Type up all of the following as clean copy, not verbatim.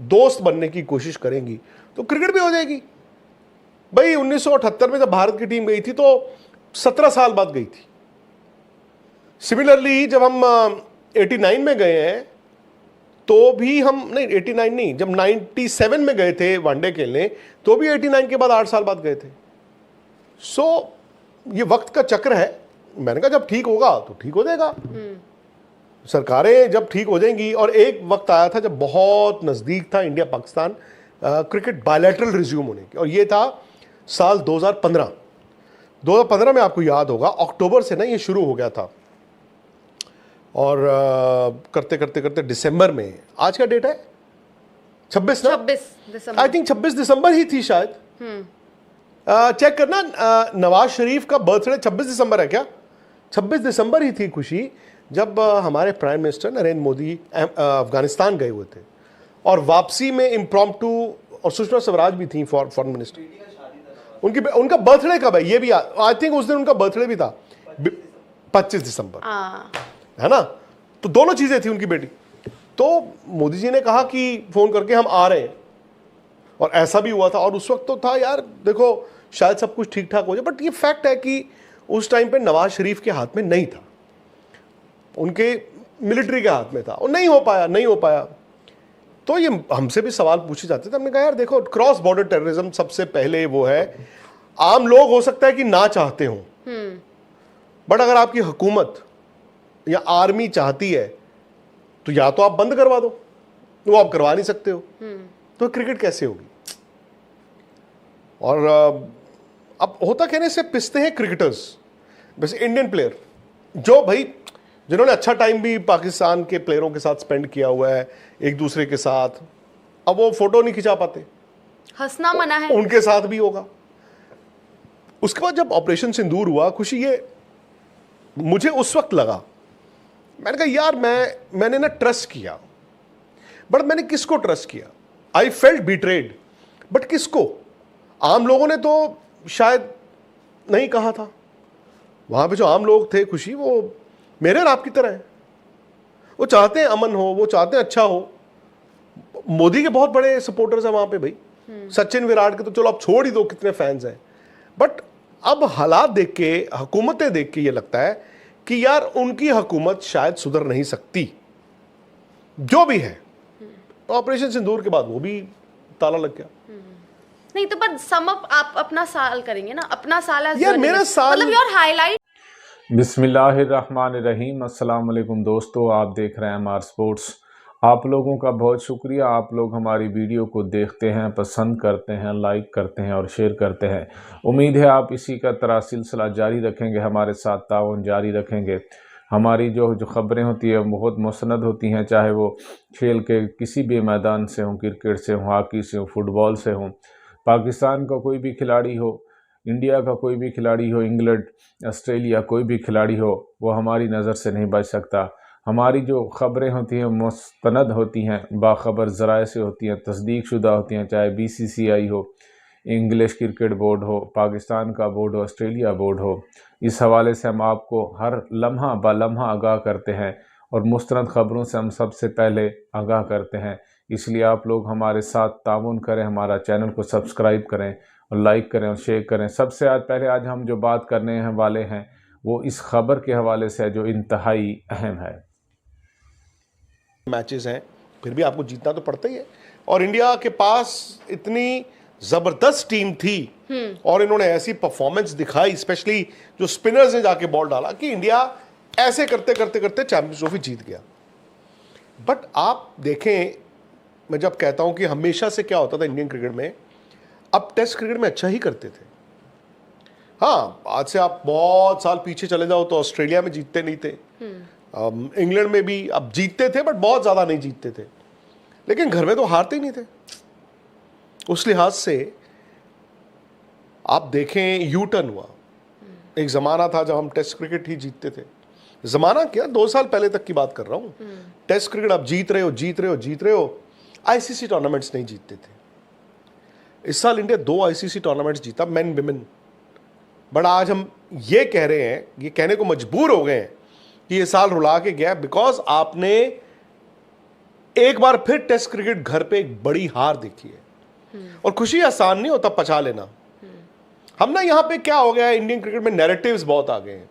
दोस्त बनने की कोशिश करेंगी तो क्रिकेट भी हो जाएगी। भाई 1978 में जब भारत की टीम गई थी तो 17 साल बाद गई थी। सिमिलरली जब हम 89 में गए हैं तो भी हम नहीं, 89 नहीं, जब 97 में गए थे वनडे खेलने तो भी 89 के बाद 8 साल बाद गए थे। सो ये वक्त का चक्र है। मैंने कहा जब ठीक होगा तो ठीक हो जाएगा, सरकारें जब ठीक हो जाएंगी। और एक वक्त आया था जब बहुत नज़दीक था India Pakistan cricket bilateral resume होने की, और ये था साल 2015 में। आपको याद होगा अक्टूबर से ना ये शुरू हो गया था, और करते करते करते दिसंबर में, आज का डेट है 26 ना, 26 दिसंबर, आई थिंक 26 दिसंबर ही थी शायद। चेक करना, नवाज शरीफ का बर्थडे 26 दिसंबर है क्या? 26 दिसंबर ही थी खुशी, जब हमारे प्राइम मिनिस्टर नरेंद्र मोदी अफगानिस्तान गए हुए थे, और वापसी में इम्प्रॉम्प्टू, और सुषमा स्वराज भी थी फॉरेन मिनिस्टर। उनका बर्थडे कब है ये भी, आई थिंक उस दिन उनका बर्थडे भी था 25 दिसंबर, है ना? तो दोनों चीजें थी उनकी बेटी। तो मोदी जी ने कहा कि फोन करके हम आ रहे हैं, और ऐसा भी हुआ था। और उस वक्त तो था यार, देखो शायद सब कुछ ठीक ठाक हो जाए, बट ये फैक्ट है कि उस टाइम पे नवाज शरीफ के हाथ में नहीं था, उनके मिलिट्री के हाथ में था, और नहीं हो पाया। तो ये हमसे भी सवाल पूछे जाते थे। हमने कहा यार देखो, क्रॉस बॉर्डर टेररिज्म सबसे पहले वो है, आम लोग हो सकता है कि ना चाहते हो, बट अगर आपकी हुकूमत या आर्मी चाहती है तो या तो आप बंद करवा दो, वो आप करवा नहीं सकते हो, तो क्रिकेट कैसे होगी? और अब होता कहने से पिसते हैं क्रिकेटर्स, वैसे इंडियन प्लेयर जो भाई जिन्होंने अच्छा टाइम भी पाकिस्तान के प्लेयरों के साथ स्पेंड किया हुआ है एक दूसरे के साथ, अब वो फोटो नहीं खिंचा पाते, हंसना मना है, उनके साथ भी होगा। उसके बाद जब ऑपरेशन सिंदूर हुआ खुशी, ये मुझे उस वक्त लगा, मैंने कहा यार मैंने ना ट्रस्ट किया, बट मैंने किसको ट्रस्ट किया? आई फेल्ट बिट्रेड, बट किसको? आम लोगों ने तो शायद नहीं कहा था। वहां पे जो आम लोग थे खुशी, वो मेरे और आपकी तरह है, वो चाहते हैं अमन हो, वो चाहते हैं अच्छा हो। मोदी के बहुत बड़े सपोर्टर्स हैं वहां पे भाई, सचिन विराट के तो चलो आप छोड़ ही दो कितने फैंस हैं, बट अब हालात देख के, हुकूमतें देख के ये लगता है कि यार उनकी हुकूमत शायद सुधर नहीं सकती, जो भी है। ऑपरेशन सिंदूर के बाद वो भी ताला लग गया। नहीं तो पर सम अप आप अपना साल करेंगे ना, अपना साल यार मेरा साल, मतलब योर हाईलाइट। बिस्मिल्लाहिर्रहमानिर्रहीम, अस्सलाम वालेकुम दोस्तों, आप देख रहे हैं हमार स्पोर्ट्स। आप लोगों का बहुत शुक्रिया, आप लोग हमारी वीडियो को देखते हैं, पसंद करते हैं, लाइक करते हैं और शेयर करते हैं। उम्मीद है आप इसी का तरह सिलसिला जारी रखेंगे, हमारे साथ ताउन जारी रखेंगे। हमारी जो ख़बरें होती हैं बहुत मुस्नद होती हैं, चाहे वो खेल के किसी भी मैदान से हों, क्रिकेट से हों, हॉकी से हों, फुटबॉल से हों, पाकिस्तान का कोई भी खिलाड़ी हो, इंडिया का कोई भी खिलाड़ी हो, इंग्लैंड, ऑस्ट्रेलिया, कोई भी खिलाड़ी हो, वो हमारी नज़र से नहीं बच सकता। हमारी जो ख़बरें होती हैं मुस्तनद होती हैं, बाखबर ज़राए से होती हैं, तस्दीक शुदा होती हैं, चाहे BCCI हो, इंग्लिश क्रिकेट बोर्ड हो, पाकिस्तान का बोर्ड हो, ऑस्ट्रेलिया बोर्ड हो। इस हवाले से हम आपको हर लम्हा ब लम्हा आगाह करते हैं, और मुस्तनद ख़बरों से हम सबसे पहले आगाह करते हैं। इसलिए आप लोग हमारे साथ ताउन करें, हमारा चैनल को सब्सक्राइब करें और लाइक करें और शेयर करें। सबसे पहले आज हम जो बात करने वाले हैं वो इस खबर के हवाले से है जो इंतहाई अहम है। मैचेस हैं, फिर भी आपको जीतना तो पड़ता ही है, और इंडिया के पास इतनी जबरदस्त टीम थी और इन्होंने ऐसी परफॉर्मेंस दिखाई, स्पेशली जो स्पिनर्स ने जाके बॉल डाला, कि इंडिया ऐसे करते करते करते चैंपियंस ट्रॉफी जीत गया। बट आप देखें, मैं जब कहता हूं कि हमेशा से क्या होता था इंडियन क्रिकेट में, अब टेस्ट क्रिकेट में अच्छा ही करते थे। हाँ, आज से आप बहुत साल पीछे चले जाओ तो ऑस्ट्रेलिया में जीतते नहीं थे, इंग्लैंड में भी अब जीतते थे बट बहुत ज़्यादा नहीं जीतते थे, लेकिन घर में तो हारते ही नहीं थे। उस लिहाज से आप देखें, यू टर्न हुआ। एक ज़माना था जब हम टेस्ट क्रिकेट ही जीतते थे, ज़माना क्या 2 साल पहले तक की बात कर रहा हूँ। टेस्ट क्रिकेट आप जीत रहे हो, ICC टूर्नामेंट्स नहीं जीतते थे। इस साल इंडिया 2 ICC टूर्नामेंट्स जीता, मेन विमेन। बट आज हम ये कह रहे हैं, ये कहने को मजबूर हो गए हैं कि ये साल रुला के गया, बिकॉज आपने एक बार फिर टेस्ट क्रिकेट घर पे एक बड़ी हार देखी है, और खुशी आसान नहीं होता पचा लेना। हम ना यहाँ पे क्या हो गया है, इंडियन क्रिकेट में नैरेटिव्स बहुत आ गए हैं।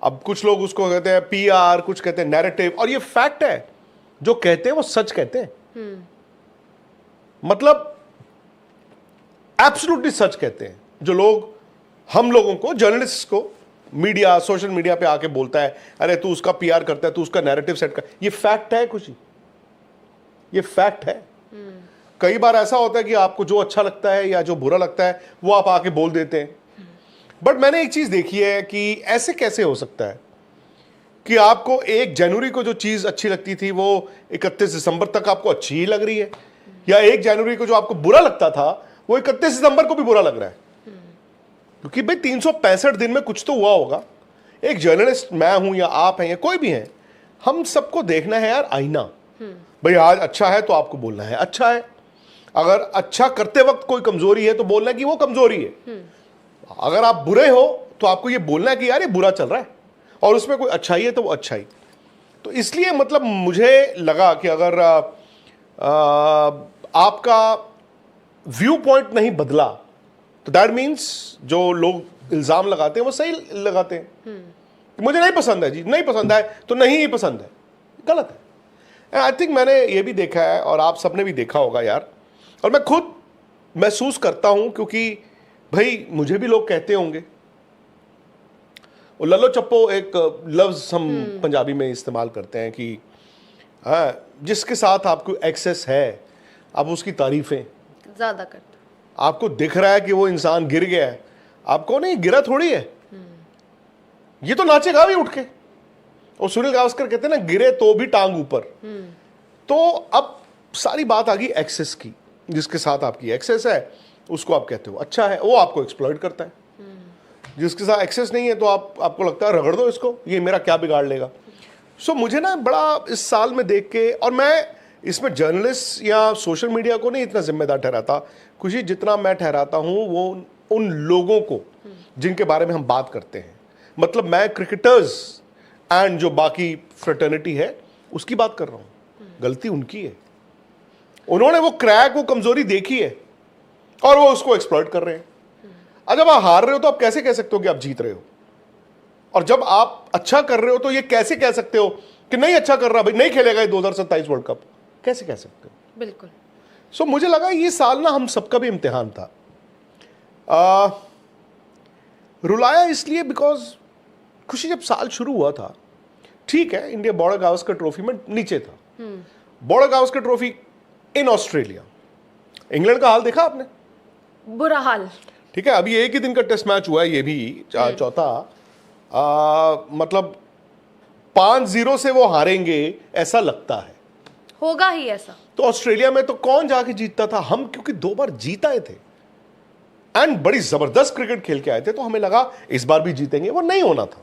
अब कुछ लोग उसको कहते हैं पीआर, कुछ कहते हैं नैरेटिव, और ये फैक्ट है, जो कहते हैं वो सच कहते हैं। मतलब एब्सोल्युटली सच कहते हैं। जो लोग हम लोगों को, जर्नलिस्ट को, मीडिया, सोशल मीडिया पे आके बोलता है अरे तू उसका पीआर करता है, तू उसका नैरेटिव सेट कर, ये फैक्ट है खुशी, ये फैक्ट है। कई बार ऐसा होता है कि आपको जो अच्छा लगता है या जो बुरा लगता है वो आप आके बोल देते हैं। बट मैंने एक चीज देखी है कि ऐसे कैसे हो सकता है कि आपको 1 जनवरी को जो चीज अच्छी लगती थी वो 31 दिसंबर तक आपको अच्छी ही लग रही है, या 1 जनवरी को जो आपको बुरा लगता था वो 31 दिसंबर को भी बुरा लग रहा है। क्योंकि भाई 365 दिन में कुछ तो हुआ होगा। एक जर्नलिस्ट मैं हूं या आप हैं या कोई भी है, हम सबको देखना है यार आईना। भाई आज अच्छा है तो आपको बोलना है अच्छा है, अगर अच्छा करते वक्त कोई कमजोरी है तो बोलना है कि वो कमजोरी है। अगर आप बुरे हो तो आपको ये बोलना है कि यार ये बुरा चल रहा है, और उसमें कोई अच्छाई है तो वो अच्छाई। तो इसलिए मतलब मुझे लगा कि अगर आपका व्यू पॉइंट नहीं बदला तो दैट मीन्स जो लोग इल्जाम लगाते हैं वो सही लगाते हैं। मुझे नहीं पसंद है जी, नहीं पसंद है तो नहीं ही पसंद है, गलत है। आई थिंक मैंने ये भी देखा है और आप सबने भी देखा होगा यार, और मैं खुद महसूस करता हूं, क्योंकि भाई मुझे भी लोग कहते होंगे, और लल्लो चप्पो एक लफ्ज हम पंजाबी में इस्तेमाल करते हैं कि हाँ, जिसके साथ आपको एक्सेस है आप उसकी तारीफें ज्यादा करते। आपको दिख रहा है कि वो इंसान गिर गया है, आपको नहीं गिरा थोड़ी है, ये तो नाचेगा भी उठ के। और सुनील गावस्कर कहते हैं ना, गिरे तो भी टांग ऊपर। तो अब सारी बात आ गई एक्सेस की, जिसके साथ आपकी एक्सेस है उसको आप कहते हो अच्छा है, वो आपको एक्सप्लॉइट करता है। जिसके साथ एक्सेस नहीं है तो आपको लगता है रगड़ दो इसको, ये मेरा क्या बिगाड़ लेगा। सो मुझे ना बड़ा इस साल में देख के, और मैं इसमें जर्नलिस्ट या सोशल मीडिया को नहीं इतना जिम्मेदार ठहराता खुशी, जितना मैं ठहराता हूं वो उन लोगों को जिनके बारे में हम बात करते हैं। मतलब मैं क्रिकेटर्स एंड जो बाकी फ्रेटर्निटी है उसकी बात कर रहा हूं। गलती उनकी है, उन्होंने वो क्रैक, वो कमजोरी देखी है और वो उसको एक्सप्लॉइट कर रहे हैं। और जब आप हार रहे हो तो आप कैसे कह सकते हो कि आप जीत रहे हो, और जब आप अच्छा कर रहे हो तो ये कैसे कह सकते हो कि नहीं अच्छा कर रहा, भाई नहीं खेलेगा ये 2027 वर्ल्ड कप, कैसे कह सकते हो। बिल्कुल। सो मुझे लगा ये साल ना हम सबका भी इम्तिहान था। रुलाया इसलिए बिकॉज खुशी जब साल शुरू हुआ था, ठीक है इंडिया बॉर्डर गावस्कर ट्रॉफी में नीचे था, border Gavaskar trophy in Australia. England का हाल देखा आपने, बुरा हाल। ठीक है, अभी एक ही दिन का टेस्ट मैच हुआ है, ये भी चौथा। मतलब 5-0 से वो हारेंगे ऐसा लगता है, होगा ही ऐसा। तो ऑस्ट्रेलिया में तो कौन जाके जीतता था, हम क्योंकि 2 बार जीत आए थे एंड बड़ी जबरदस्त क्रिकेट खेल के आए थे, तो हमें लगा इस बार भी जीतेंगे, वो नहीं होना था।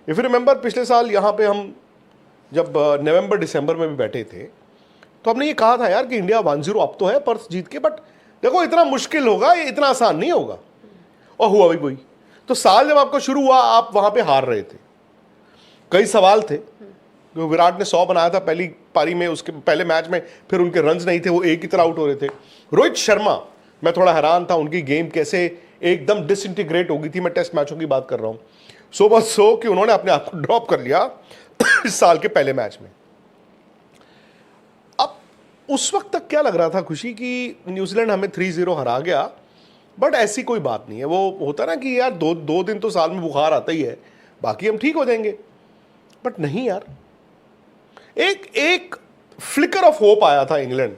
इफ यू रिमेंबर पिछले साल यहाँ पे हम जब नवंबर दिसंबर में भी बैठे थे तो हमने ये कहा था यार कि इंडिया 1-0 अब तो है पर्थ जीत के, बट देखो इतना मुश्किल होगा, ये इतना आसान नहीं होगा, और हुआ भी वही। तो साल जब आपका शुरू हुआ आप वहां पे हार रहे थे, कई सवाल थे। विराट ने 100 बनाया था पहली पारी में, उसके पहले मैच में फिर उनके रन्स नहीं थे, वो एक ही तरह आउट हो रहे थे। रोहित शर्मा, मैं थोड़ा हैरान था उनकी गेम कैसे एकदम डिसइंटीग्रेट हो गई थी, मैं टेस्ट मैचों की बात कर रहा हूं। सो बस सो कि उन्होंने अपने आप को ड्रॉप कर लिया इस साल के पहले मैच में। अब उस वक्त तक क्या लग रहा था खुशी कि न्यूजीलैंड हमें 3-0 हरा गया, बट ऐसी कोई बात नहीं है। वो होता ना कि यार दो दिन तो साल में बुखार आता ही है, बाकी हम ठीक हो जाएंगे, बट नहीं यार। एक फ्लिकर ऑफ होप आया था इंग्लैंड,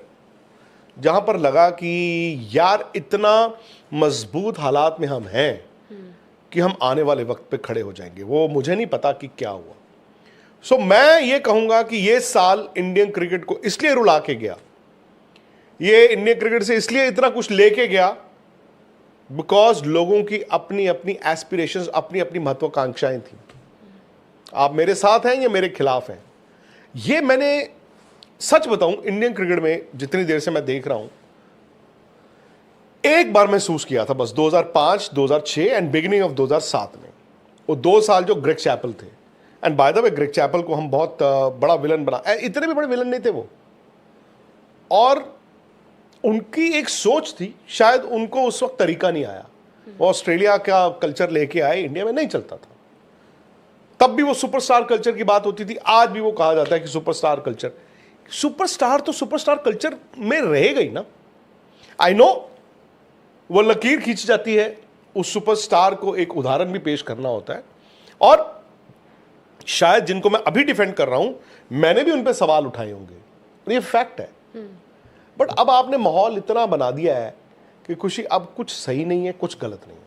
जहां पर लगा कि यार इतना मजबूत हालात में हम हैं कि हम आने वाले वक्त पे खड़े हो जाएंगे। वो मुझे नहीं पता कि क्या हुआ। सो मैं ये कहूंगा कि ये साल इंडियन क्रिकेट को इसलिए रुला के गया, ये इंडियन क्रिकेट से इसलिए इतना कुछ लेके गया बिकॉज लोगों की अपनी अपनी एस्पिरेशंस, अपनी अपनी महत्वाकांक्षाएं थी। आप मेरे साथ हैं या मेरे खिलाफ हैं, ये मैंने सच बताऊं इंडियन क्रिकेट में जितनी देर से मैं देख रहा हूं, एक बार महसूस किया था बस 2005, 2006 एंड बिगिनिंग ऑफ 2007 में। वो 2 साल जो ग्रेग चैपल थे, and by the way Greg Chappell को हम बहुत बड़ा विलन बना, इतने भी बड़े विलन नहीं थे वो, और उनकी एक सोच थी, शायद उनको उस वक्त तरीका नहीं आया, वो ऑस्ट्रेलिया का कल्चर लेके आए, इंडिया में नहीं चलता था। तब भी वो सुपरस्टार कल्चर की बात होती थी, आज भी वो कहा जाता है कि सुपरस्टार कल्चर। सुपरस्टार तो सुपरस्टार कल्चर में रहेगा ही ना। आई नो वो लकीर खींच जाती है, उस सुपरस्टार को एक उदाहरण भी पेश करना होता है, और शायद जिनको मैं अभी डिफेंड कर रहा हूं, मैंने भी उन पे सवाल उठाए होंगे, ये फैक्ट है। बट अब आपने माहौल इतना बना दिया है कि खुशी अब कुछ सही नहीं है, कुछ गलत नहीं है।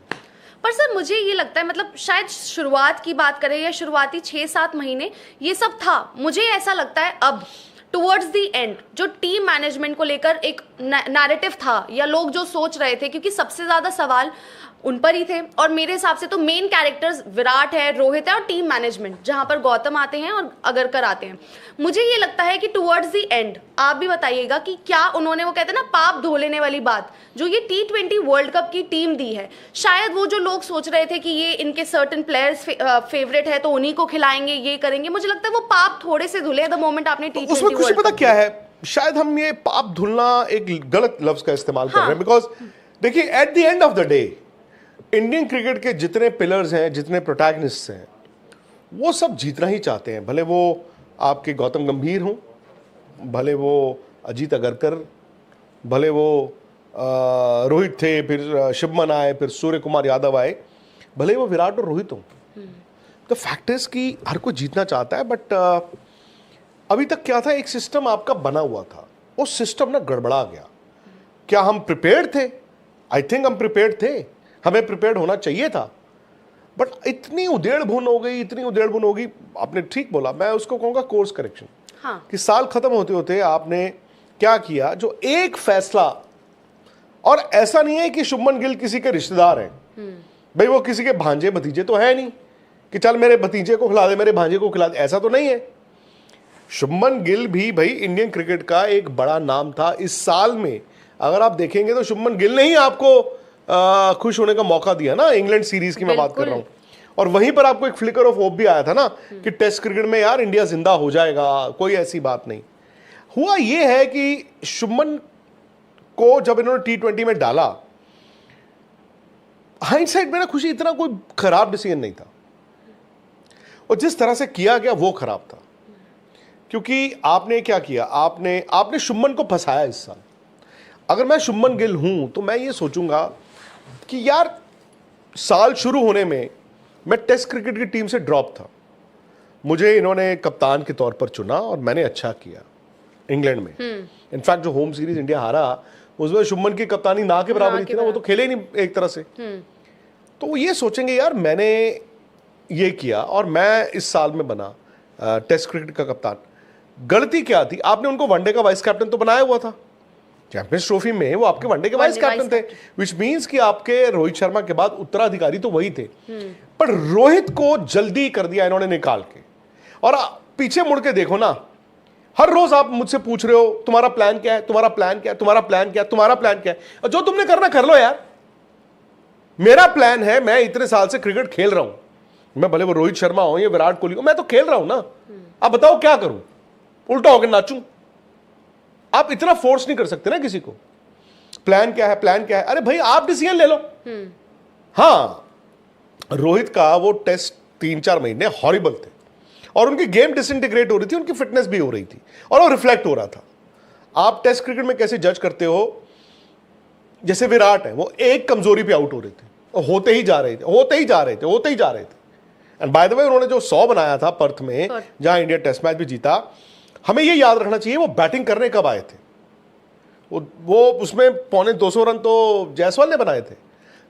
पर सर मुझे ये लगता है, मतलब शायद शुरुआत की बात करें या शुरुआती 6-7 महीने ये सब था, मुझे ऐसा लगता है अब टुवर्ड्स द एंड जो टीम मैनेजमेंट को लेकर एक नैरेटिव था या लोग जो सोच रहे थे, क्योंकि सबसे ज्यादा सवाल उन पर ही थे, और मेरे हिसाब से तो मेन कैरेक्टर्स विराट है, रोहित है और टीम मैनेजमेंट, जहां पर गौतम आते हैं और अगरकर आते हैं। मुझे ये लगता है कि टुवर्ड्स द एंड आप भी बताइएगा कि क्या उन्होंने, वो कहते हैं ना पाप धो लेने वाली बात, जो ये T20 वर्ल्ड कप की टीम दी है, शायद वो जो लोग सोच रहे थे कि ये इनके सर्टेन प्लेयर्स फेवरेट है तो उन्हीं को खिलाएंगे, ये करेंगे, मुझे लगता है वो पाप थोड़े से धुले द मोमेंट आपने T20 उसमें खुशी पता क्या है, शायद हम ये पाप धुलना एक गलत लफ्ज का इस्तेमाल कर रहे हैं, बिकॉज देखिए at the end of the day Indian cricket के जितने पिलर्स हैं, जितने प्रोटैगनिस्ट्स हैं, वो सब जीतना ही चाहते हैं। भले वो आपके गौतम गंभीर हों, भले वो अजीत अगरकर, भले वो रोहित थे, फिर शुभमन आए, फिर सूर्य कुमार यादव आए, भले वो विराट और रोहित हों। तो फैक्ट इज कि हर कोई जीतना चाहता है, बट अभी तक क्या था, एक सिस्टम आपका बना हुआ था, वो सिस्टम ना गड़बड़ा गया। क्या हम प्रिपेयर्ड थे? आई थिंक हम प्रिपेयर्ड थे, हमें प्रिपेयर्ड होना चाहिए था, बट इतनी उधेड़ बुन हो गई, इतनी उधेड़ बुन होगी। आपने ठीक बोला, मैं उसको कहूँगा कोर्स करेक्शन। हाँ। कि साल खत्म होते होते आपने क्या किया, जो एक फैसला, और ऐसा नहीं है कि शुभमन गिल किसी के रिश्तेदार हैं, भाई वो किसी के भांजे भतीजे तो है नहीं कि चल मेरे भतीजे को खिला दे, मेरे भांजे को खिला दे, ऐसा तो नहीं है। शुभमन गिल भी भाई इंडियन क्रिकेट का एक बड़ा नाम था इस साल में। अगर आप देखेंगे तो शुभमन गिल ने ही आपको खुश होने का मौका दिया ना, इंग्लैंड सीरीज की मैं बात कर रहा हूं, और वहीं पर आपको एक फ्लिकर ऑफ होप भी आया था ना कि टेस्ट क्रिकेट में यार इंडिया जिंदा हो जाएगा, कोई ऐसी बात नहीं। हुआ ये है कि शुभमन को जब इन्होंने T20 में डाला, हाइंडसाइट में ना खुशी इतना कोई खराब डिसीजन नहीं था, और जिस तरह से किया गया वो खराब था। क्योंकि आपने क्या किया, आपने शुभमन को फंसाया इस साल। अगर मैं शुभमन गिल हूं तो मैं ये सोचूंगा कि यार साल शुरू होने में मैं टेस्ट क्रिकेट की टीम से ड्रॉप था, मुझे इन्होंने कप्तान के तौर पर चुना और मैंने अच्छा किया इंग्लैंड में। इनफैक्ट जो होम सीरीज इंडिया हारा उसमें शुभमन की कप्तानी ना के बराबर थी ना, वो तो खेले ही नहीं एक तरह से। तो वो ये सोचेंगे यार मैंने ये किया और मैं इस साल में बना टेस्ट क्रिकेट का कप्तान। गलती क्या थी, आपने उनको वनडे का वाइस कैप्टन तो बनाया हुआ था, चैंपियंस ट्रॉफी में वो आपके वनडे के वाइस कैप्टन थे, विच मींस कि आपके रोहित शर्मा के बाद उत्तराधिकारी तो वही थे। पर रोहित को जल्दी कर दिया इन्होंने निकाल के। और पीछे मुड़ के देखो ना, हर रोज आप मुझसे पूछ रहे हो तुम्हारा प्लान क्या है, तुम्हारा प्लान क्या है, तुम्हारा प्लान क्या है, तुम्हारा प्लान क्या है, और जो तुमने करना कर लो यार। मेरा प्लान है, मैं इतने साल से क्रिकेट खेल रहा हूं, मैं भले वो रोहित शर्मा हो या विराट कोहली हो, मैं तो खेल रहा हूं ना। अब बताओ क्या करूं, उल्टा होकर नाचूं? आप इतना फोर्स नहीं कर सकते ना किसी को। प्लान क्या है, प्लान क्या है, अरे भाई आप डिसीजन ले लो। हाँ, रोहित का वो टेस्ट 3-4 महीने हॉरिबल थे और उनकी गेम डिसइंटीग्रेट हो रही थी, उनकी फिटनेस भी हो रही थी और वो रिफ्लेक्ट हो रहा था। आप टेस्ट क्रिकेट में कैसे जज करते हो, जैसे विराट है, वो एक कमजोरी पे आउट हो रहे थे, होते ही जा रहे थे। एंड बाय द वे उन्होंने जो 100 बनाया था पर्थ में, जहां इंडिया टेस्ट मैच भी जीता, हमें ये याद रखना चाहिए वो बैटिंग करने कब आए थे। वो उसमें 250 रन तो जायसवाल ने बनाए थे,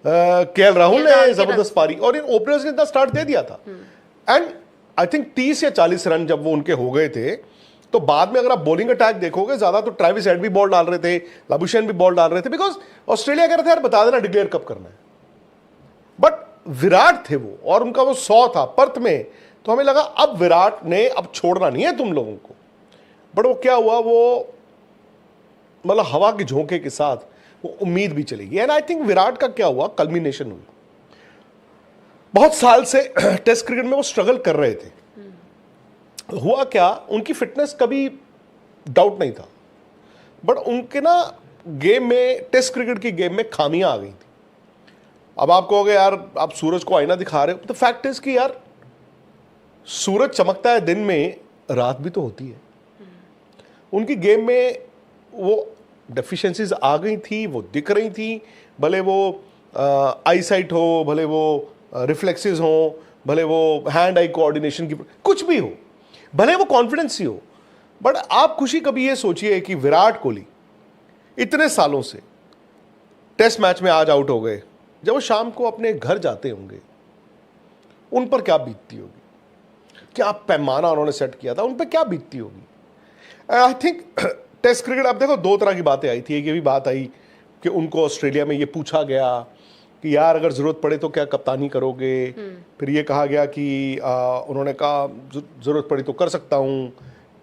केएल राहुल ने जबरदस्त पारी, और इन ओपनर्स ने इतना स्टार्ट दे दिया था। एंड आई थिंक 30 या 40 रन जब वो उनके हो गए थे, तो बाद में अगर आप बॉलिंग अटैक देखोगे, ज्यादा तो ट्रेविस हेड भी बॉल डाल रहे थे, लाबुशेन भी बॉल डाल रहे थे, बिकॉज ऑस्ट्रेलिया कह रहे थे यार बता देना डिक्लेयर कब करना है। बट विराट थे वो, और उनका वो 100 था पर्थ में, तो हमें लगा अब विराट ने अब छोड़ना नहीं है तुम लोगों को। बट वो क्या हुआ, वो मतलब हवा के झोंके के साथ वो उम्मीद भी चली गई। एंड आई थिंक विराट का क्या हुआ, कल्मिनेशन हुई। बहुत साल से टेस्ट क्रिकेट में वो स्ट्रगल कर रहे थे। हुआ क्या, उनकी फिटनेस कभी डाउट नहीं था, बट उनके ना गेम में, टेस्ट क्रिकेट की गेम में खामियां आ गई थी। अब आप कहोगे यार आप सूरज को आईना दिखा रहे हो, तो फैक्ट इज कि यार सूरज चमकता है दिन में, रात भी तो होती है। उनकी गेम में वो डेफिशिएंसीज आ गई थी, वो दिख रही थी, भले वो आई साइट हो, भले वो रिफ्लेक्सेस हो, भले वो हैंड आई कोऑर्डिनेशन की, कुछ भी हो, भले वो कॉन्फिडेंस ही हो। बट आप खुशी कभी ये सोचिए कि विराट कोहली इतने सालों से टेस्ट मैच में आज आउट हो गए, जब वो शाम को अपने घर जाते होंगे उन पर क्या बीतती होगी, क्या पैमाना उन्होंने सेट किया था, उन पर क्या बीतती होगी। आई थिंक टेस्ट क्रिकेट, अब देखो दो तरह की बातें आई थी। एक ये भी बात आई कि उनको ऑस्ट्रेलिया में ये पूछा गया कि यार अगर ज़रूरत पड़े तो क्या कप्तानी करोगे। फिर ये कहा गया कि उन्होंने कहा ज़रूरत पड़ी तो कर सकता हूँ।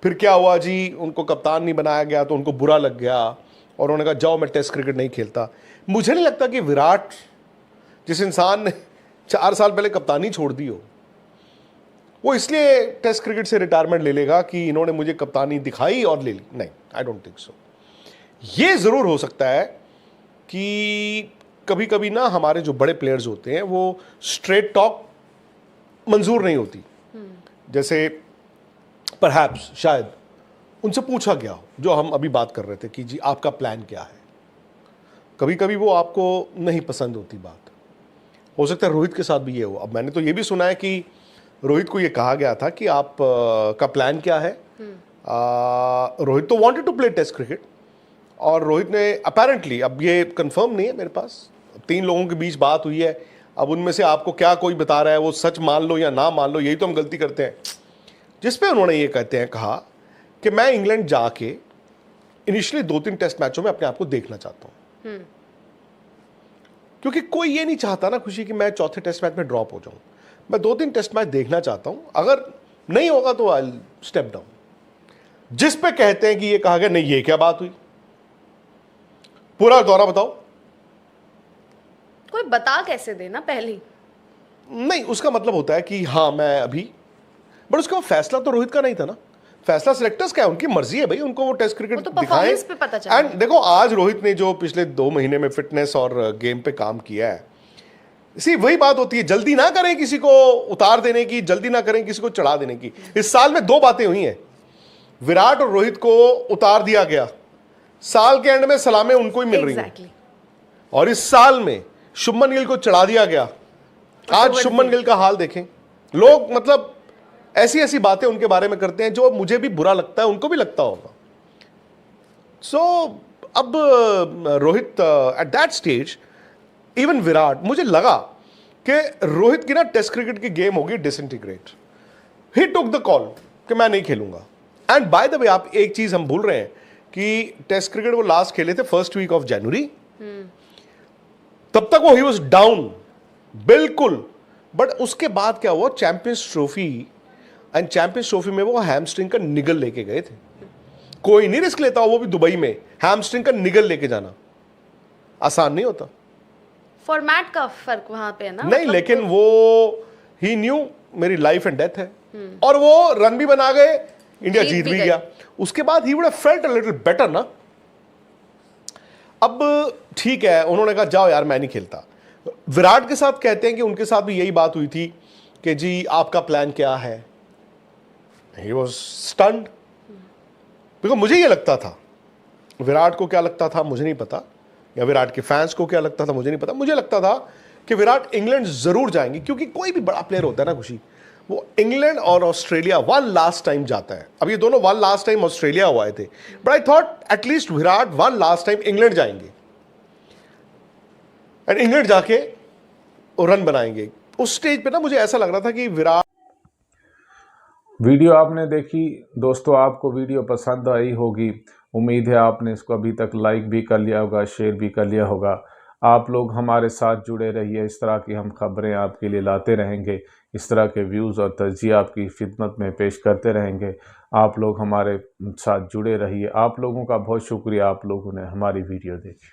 फिर क्या हुआ जी, उनको कप्तान नहीं बनाया गया तो उनको बुरा लग गया और उन्होंने कहा जाओ मैं टेस्ट क्रिकेट नहीं खेलता। मुझे नहीं लगता कि विराट, जिस इंसान ने 4 साल पहले कप्तानी छोड़ दी हो, वो इसलिए टेस्ट क्रिकेट से रिटायरमेंट ले लेगा कि इन्होंने मुझे कप्तानी दिखाई और ले ली। नहीं, आई डोंट थिंक सो। ये ज़रूर हो सकता है कि कभी कभी ना हमारे जो बड़े प्लेयर्स होते हैं वो स्ट्रेट टॉक मंजूर नहीं होती। जैसे परहैप्स शायद उनसे पूछा गया हो, जो हम अभी बात कर रहे थे कि जी आपका प्लान क्या है, कभी कभी वो आपको नहीं पसंद होती बात। हो सकता है रोहित के साथ भी ये हो। अब मैंने तो ये भी सुना है कि रोहित को ये कहा गया था कि आप का प्लान क्या है। रोहित तो wanted to play test cricket, और रोहित ने अपेरेंटली, अब ये कंफर्म नहीं है मेरे पास, 3 लोगों के बीच बात हुई है, अब उनमें से आपको क्या कोई बता रहा है वो सच मान लो या ना मान लो, यही तो हम गलती करते हैं। जिस पे उन्होंने ये कहा कि मैं इंग्लैंड जाके इनिशियली 2-3 टेस्ट मैचों में अपने आप को देखना चाहता हूं, क्योंकि कोई ये नहीं चाहता ना खुशी कि मैं चौथे टेस्ट मैच में ड्रॉप हो जाऊं। मैं 2-3 टेस्ट मैच देखना चाहता हूं, अगर नहीं होगा तो आई स्टेप डाउन। जिस पे कहते हैं कि ये कहा गया, नहीं ये क्या बात हुई, पूरा दौरा बताओ। कोई बता कैसे देना पहले ही। नहीं, उसका मतलब होता है कि हाँ मैं अभी, बट उसका फैसला तो रोहित का नहीं था ना, फैसला सिलेक्टर्स का है, उनकी मर्जी है भाई, उनको वो टेस्ट क्रिकेट तो दिखाएं। परफॉर्मेंस पे पता चला। एंड देखो आज रोहित ने जो पिछले 2 महीने में फिटनेस और गेम पे काम किया है, इसी वही बात होती है, जल्दी ना करें किसी को उतार देने की, जल्दी ना करें किसी को चढ़ा देने की। इस साल में 2 बातें हुई हैं, विराट और रोहित को उतार दिया गया, साल के एंड में सलामें उनको ही मिल रही हैं, और इस साल में शुभमन गिल को चढ़ा दिया गया। आज शुभमन गिल का हाल देखें, लोग मतलब ऐसी ऐसी बातें उनके बारे में करते हैं जो मुझे भी बुरा लगता है, उनको भी लगता होगा। सो अब Rohit at that stage, even Virat, मुझे लगा कि रोहित की ना टेस्ट क्रिकेट की गेम होगी disintegrate. He took the call कि मैं नहीं खेलूंगा। एंड बाय द वे आप एक चीज हम भूल रहे हैं कि टेस्ट क्रिकेट वो लास्ट खेले थे फर्स्ट वीक ऑफ जनवरी, तब तक वो ही वाज डाउन बिल्कुल। बट उसके बाद क्या हुआ, champions trophy, and champions trophy में वो हैमस्ट्रिंग का निगल लेके गए थे। कोई नहीं रिस्क लेता, वो भी दुबई में हैमस्ट्रिंग का निगल लेके जाना आसान नहीं होता। फॉर्मेट का फर्क वहां पे है ना, नहीं, लेकिन वो ही न्यू मेरी लाइफ एंड डेथ है, और वो रन भी बना गए, इंडिया जीत भी गया। उसके बाद he would have felt a little better ना। अब ठीक है, उन्होंने कहा जाओ यार मैं नहीं खेलता। विराट के साथ कहते हैं कि उनके साथ भी यही बात हुई थी कि जी आपका प्लान क्या है। ही वाज स्टन्ड, बिकॉज़ मुझे ये लगता था, विराट को क्या लगता था मुझे नहीं पता, या विराट के फैंस को क्या लगता था मुझे नहीं पता। मुझे लगता था कि विराट इंग्लैंड जरूर जाएंगे, क्योंकि कोई भी बड़ा प्लेयर होता है ना खुशी, वो इंग्लैंड और ऑस्ट्रेलिया 1 लास्ट टाइम जाता है। अब ये दोनों 1 लास्ट टाइम ऑस्ट्रेलिया हुए थे, but I thought at least Virat 1 last time England जाएंगे, एंड इंग्लैंड जाके रन बनाएंगे। उस स्टेज पे ना मुझे ऐसा लग रहा था कि विराट। वीडियो आपने देखी दोस्तों, आपको वीडियो पसंद आई होगी। उम्मीद है आपने इसको अभी तक लाइक भी कर लिया होगा, शेयर भी कर लिया होगा। आप लोग हमारे साथ जुड़े रहिए, इस तरह की हम खबरें आपके लिए लाते रहेंगे, इस तरह के व्यूज़ और तरजीह आपकी खिदमत में पेश करते रहेंगे। आप लोग हमारे साथ जुड़े रहिए। आप लोगों का बहुत शुक्रिया, आप लोगों ने हमारी वीडियो देखी।